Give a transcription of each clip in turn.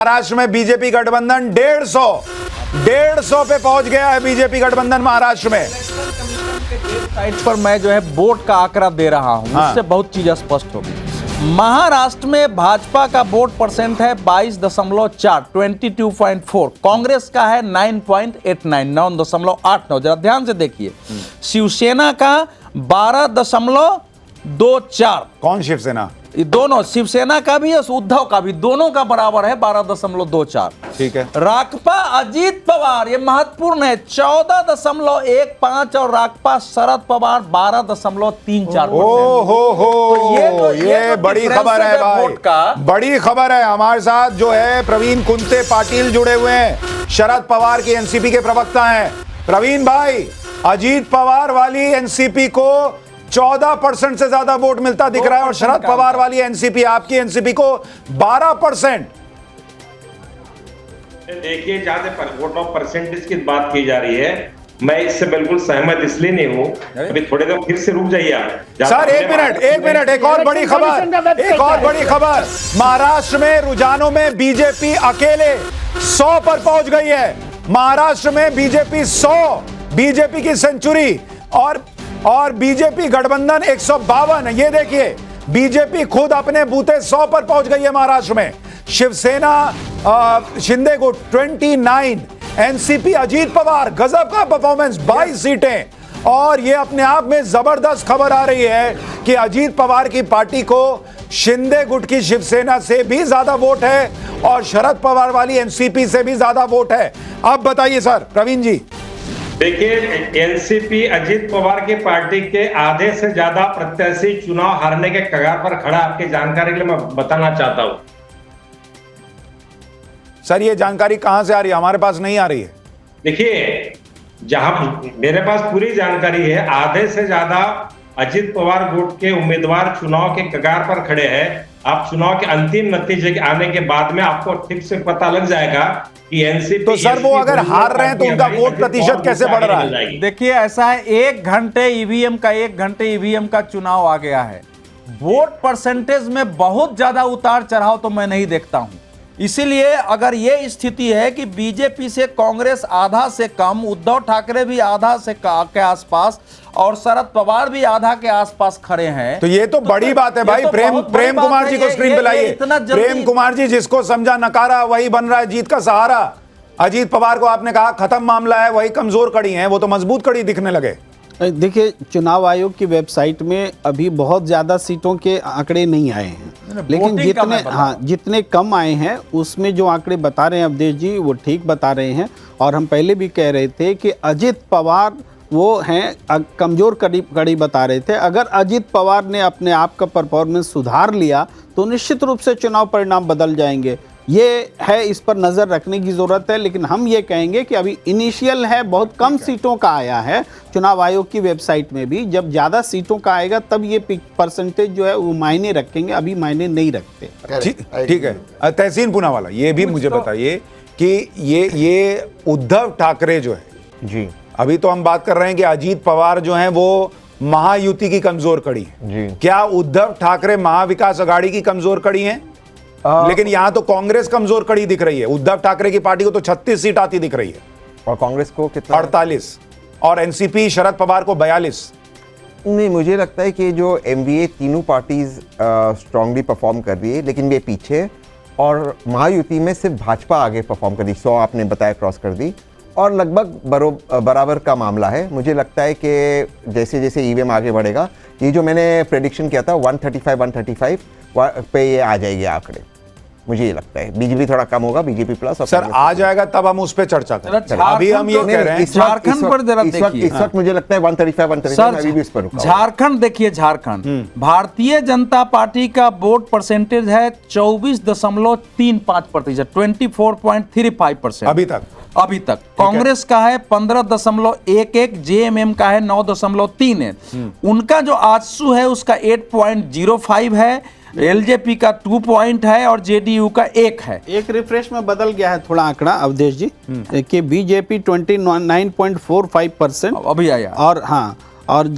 महाराष्ट्र में बीजेपी गठबंधन 150 पे पहुंच गया है। बीजेपी गठबंधन महाराष्ट्र में साइट पर मैं जो है वोट का आंकड़ा दे रहा हूं, उससे बहुत चीज स्पष्ट होगी। महाराष्ट्र में भाजपा का वोट परसेंट है 22.4 22.4, कांग्रेस का है 9.89 9.89। जरा ध्यान से देखिए, शिवसेना का 12.24। कौन शिवसेना? ये दोनों, शिवसेना का भी और उद्धव का भी, दोनों का बराबर है 12.24। ठीक है। राकपा अजीत पवार, ये महत्वपूर्ण है, 14.15 और राकपा शरद पवार 12.34। हो ये बड़ी खबर है भाई, बड़ी खबर है। हमारे साथ जो है प्रवीण कुंते पाटिल जुड़े हुए हैं, शरद पवार की एनसीपी के प्रवक्ता हैं। प्रवीण भाई, अजीत पवार वाली एनसीपी को 14% से ज्यादा वोट मिलता दिख रहा है और शरद पवार वाली एनसीपी, आपकी एनसीपी को 12%। देखिए, जहां वोट ऑफ परसेंटेज की बात की जा रही है, मैं इससे बिल्कुल सहमत इसलिए नहीं हूं। अभी थोड़े देर फिर से रुक जाइए आप सर। एक मिनट, एक और बड़ी खबर, महाराष्ट्र में रुझानों में बीजेपी अकेले 100 पर पहुंच गई है। महाराष्ट्र में बीजेपी 100, बीजेपी की सेंचुरी, और बीजेपी गठबंधन 152 है। ये देखिए, बीजेपी खुद अपने बूते 100 पर पहुंच गई है महाराष्ट्र में। शिवसेना शिंदे गुट 29, एनसीपी अजीत पवार गजब का परफॉर्मेंस 22 सीटें। और ये अपने आप में जबरदस्त खबर आ रही है कि अजीत पवार की पार्टी को शिंदे गुट की शिवसेना से भी ज्यादा वोट है और शरद पवार वाली एनसीपी से भी ज्यादा वोट है। अब बताइए सर, प्रवीण जी। देखिए, एनसीपी अजीत पवार की पार्टी के आधे से ज्यादा प्रत्याशी चुनाव हारने के कगार पर खड़ा। आपकी जानकारी के लिए मैं बताना चाहता हूं। सर, ये जानकारी कहां से आ रही है? हमारे पास नहीं आ रही है। देखिए, जहां मेरे पास पूरी जानकारी है, आधे से ज्यादा अजीत पवार गुट के उम्मीदवार चुनाव के कगार पर खड़े हैं। आप चुनाव के अंतिम नतीजे के आने के बाद में आपको ठीक से पता लग जाएगा कि एनसीपी। तो सर, वो अगर हार रहे हैं तो उनका वोट प्रतिशत कैसे बढ़ रहा है? देखिए, ऐसा है, 1 घंटे ईवीएम का चुनाव आ गया है। वोट परसेंटेज में बहुत ज्यादा उतार चढ़ाव तो मैं नहीं देखता हूं। इसीलिए अगर ये स्थिति है कि बीजेपी से कांग्रेस आधा से कम, उद्धव ठाकरे भी आधा से के आसपास और शरद पवार भी आधा के आसपास खड़े हैं, तो ये तो बड़ी बात है भाई। प्रेम कुमार जी को स्क्रीन पे लाइए। प्रेम कुमार जी, जिसको समझा नकारा वही बन रहा है जीत का सहारा। अजीत पवार को आपने कहा खत्म मामला है, वही कमजोर कड़ी है, वो तो मजबूत कड़ी दिखने लगे। देखिए, चुनाव आयोग की वेबसाइट में अभी बहुत ज़्यादा सीटों के आंकड़े नहीं आए हैं, लेकिन जितने कम आए हैं उसमें जो आंकड़े बता रहे हैं अवधेश जी, वो ठीक बता रहे हैं। और हम पहले भी कह रहे थे कि अजीत पवार वो हैं कमज़ोर कड़ी बता रहे थे। अगर अजीत पवार ने अपने आप का परफॉर्मेंस सुधार लिया तो निश्चित रूप से चुनाव परिणाम बदल जाएंगे। ये है, इस पर नज़र रखने की ज़रूरत है। लेकिन हम ये कहेंगे कि अभी इनिशियल है, बहुत कम सीटों का आया है चुनाव आयोग की वेबसाइट में भी। जब ज़्यादा सीटों का आएगा तब ये परसेंटेज जो है वो मायने रखेंगे, अभी मायने नहीं रखते। ठीक है। तहसीन पूनावाला, ये भी मुझे बताइए कि ये उद्धव ठाकरे जो है जी, अभी तो हम बात कर रहे हैं कि अजीत पवार जो हैं वो महायुति की कमजोर कड़ी है। क्या उद्धव ठाकरे महाविकास अघाड़ी की कमजोर कड़ी है? लेकिन यहां तो कांग्रेस कमजोर कड़ी दिख रही है। उद्धव ठाकरे की पार्टी को तो 36 सीट आती दिख रही है और कांग्रेस को कितना? 48, और एनसीपी शरद पवार को 42। नहीं, मुझे लगता है कि जो एमवीए तीनों पार्टीज स्ट्रांगली परफॉर्म कर रही है, लेकिन वे पीछे, और महायुति में सिर्फ भाजपा आगे परफॉर्म कर रही। 100 आपने बताया क्रॉस कर दी, और लगभग बराबर का मामला है। मुझे लगता है कि जैसे जैसे ईवीएम आगे बढ़ेगा, ये जो मैंने प्रेडिक्शन किया था 135 पे ये आ जाएगी आंकड़े। मुझे ये लगता है बीजेपी थोड़ा कम होगा, बीजेपी प्लस। सर, आ जाएगा तब हम उस पे चर्चा करें। अभी हम ये कह रहे हैं झारखंड पर जरा देखिए। इस वक्त मुझे लगता है 135 अभी भी इस पर रुका। झारखंड देखिए, झारखंड भारतीय जनता पार्टी का वोट परसेंटेज है 24.35%, 24.35% अभी तक। कांग्रेस का है 15.11, जेएमएम का है 9.3 है। उनका जो आजसू है उसका 8.05 है, एलजेपी का 2 पॉइंट है और जेडीयू का 1 है। एक रिफ्रेश में बदल गया है थोड़ा आंकड़ा अवधेश जी, कि बीजेपी 29.45% अभी आया, और हाँ और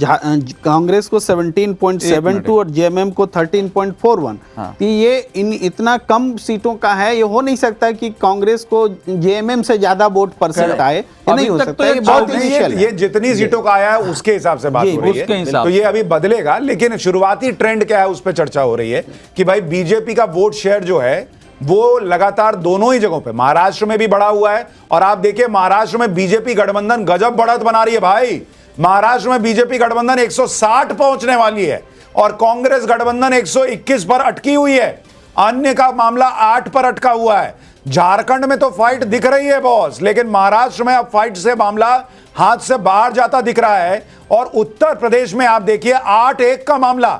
कांग्रेस को 17.72 और जेएमएम को 13.41। तो ये इतना कम सीटों का है, ये हो नहीं सकता कि कांग्रेस को जेएमएम से ज्यादा वोट परसेंट आए, ये नहीं हो सकता। ये बहुत इनिशियल ये जितनी सीटों का आया है उसके हिसाब से बात हो रही है, तो ये अभी बदलेगा। लेकिन शुरुआती ट्रेंड क्या है उस पर चर्चा हो रही है कि भाई बीजेपी का वोट शेयर जो है वो लगातार दोनों ही जगहों पे, महाराष्ट्र में भी बढ़ा हुआ है, और आप देखिए महाराष्ट्र में बीजेपी गठबंधन गजब बढ़त बना रही है भाई। महाराष्ट्र में बीजेपी गठबंधन 160 पहुंचने वाली है और कांग्रेस गठबंधन 121 पर अटकी हुई है। अन्य का मामला 8 पर अटका हुआ है। झारखंड में तो फाइट दिख रही है बॉस, लेकिन महाराष्ट्र में अब फाइट से मामला हाथ से बाहर जाता दिख रहा है। और उत्तर प्रदेश में आप देखिए 8-1 का मामला,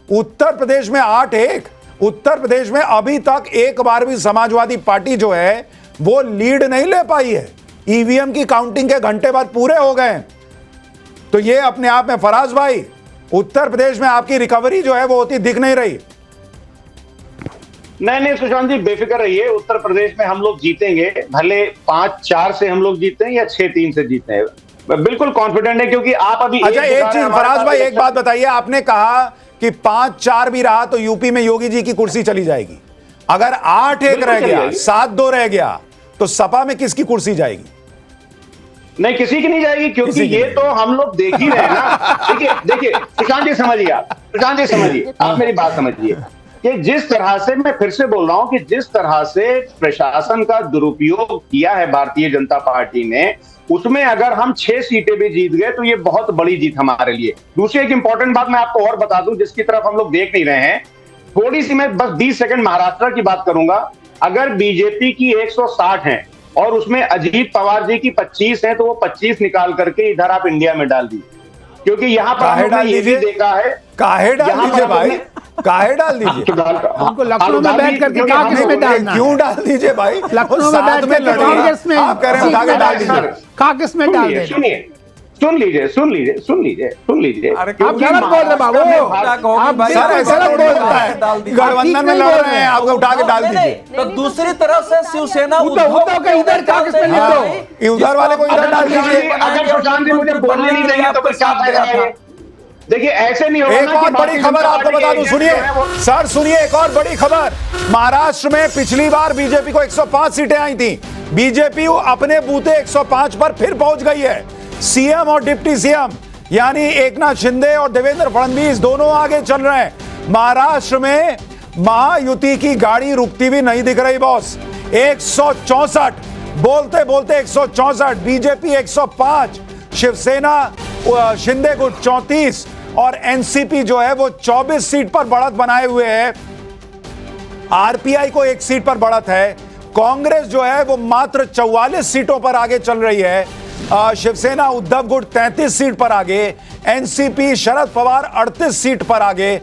उत्तर प्रदेश में 8-1। उत्तर प्रदेश में अभी तक एक बार भी समाजवादी पार्टी जो है वो लीड नहीं ले पाई है। ईवीएम की काउंटिंग के घंटे बाद पूरे हो गए। तो ये अपने आप में फराज भाई, उत्तर प्रदेश में आपकी रिकवरी जो है वो होती दिख नहीं रही। नहीं सुशांत जी, बेफिक्र रहिए, उत्तर प्रदेश में हम लोग जीतेंगे। भले 5-4 से हम लोग जीते हैं या 6-3 से जीते हैं, बिल्कुल कॉन्फिडेंट है। क्योंकि आप अभी अच्छा एक चीज फराज भाई, एक बात बताइए, आपने कहा कि 5-4 भी रहा तो यूपी में योगी जी की कुर्सी चली जाएगी। अगर 8-1 रह गया, 7-2 रह गया, तो सपा में किसकी कुर्सी जाएगी? नहीं, किसी की नहीं जाएगी, क्योंकि ये तो हम लोग देख ही रहे हैं ना। देखिए सुशांत जी समझिए, आप मेरी बात समझिए कि जिस तरह से, मैं फिर से बोल रहा हूं कि जिस तरह से प्रशासन का दुरुपयोग किया है भारतीय जनता पार्टी ने, उसमें अगर हम 6 सीटें भी जीत गए तो ये बहुत बड़ी जीत हमारे लिए। दूसरी एक इंपॉर्टेंट बात मैं आपको और बता दूं, जिसकी तरफ हम लोग देख नहीं रहे हैं, थोड़ी सी मैं बस 20 सेकंड महाराष्ट्र की बात करूंगा। अगर बीजेपी की 160 है और उसमें अजीत पवार जी की 25 है, तो वो 25 निकाल करके इधर आप इंडिया में डाल दीजिए, क्योंकि यहां पर हमने ये भी देखा है। काहे डाल दीजिए भाई, काहे डाल दीजिए? हमको लखनऊ में बैठ करके कांग्रेस में डालना, क्यों डाल दीजिए भाई? लखनऊ में बैठ करके कांग्रेस में, आप कह रहे हैं डाल दीजिए, कांग्रेस में डाल दे। सुन लीजिए। आप गलत बोल रहे बाबू, आप सर ऐसा नहीं बोलता है, गठबंधन में लड़ रहे हैं, आपको उठा के डाल दीजिए। तो दूसरी तरफ से शिवसेना उद्धव का इधर कांग्रेस में लिख दो, उधर वाले को इधर डाल दीजिए। अगर सुशांत जी मुझे बोलने नहीं देंगे तो फिर क्या फायदा है? देखिए ऐसे नहीं होगा। एक और बड़ी खबर आपको बता दूं, सुनिए सर, सुनिए एक और बड़ी खबर। महाराष्ट्र में पिछली बार बीजेपी को 105 सीटें आई थी, बीजेपी अपने बूते 105 पर फिर पहुंच गई है। सीएम और डिप्टी सीएम यानी एकनाथ शिंदे और देवेंद्र फडणवीस दोनों आगे चल रहे हैं। महाराष्ट्र में महायुति की गाड़ी रुकती भी नहीं दिख रही बॉस। 164 बोलते बोलते 164, बीजेपी 105, शिवसेना शिंदे गुट 34 और एनसीपी जो है वो 24 सीट पर बढ़त बनाए हुए है। आरपीआई को 1 सीट पर बढ़त है। कांग्रेस जो है वो मात्र 44 सीटों पर आगे चल रही है। शिवसेना उद्धव गुट 33 सीट पर आगे, एनसीपी शरद पवार 38 सीट पर आगे।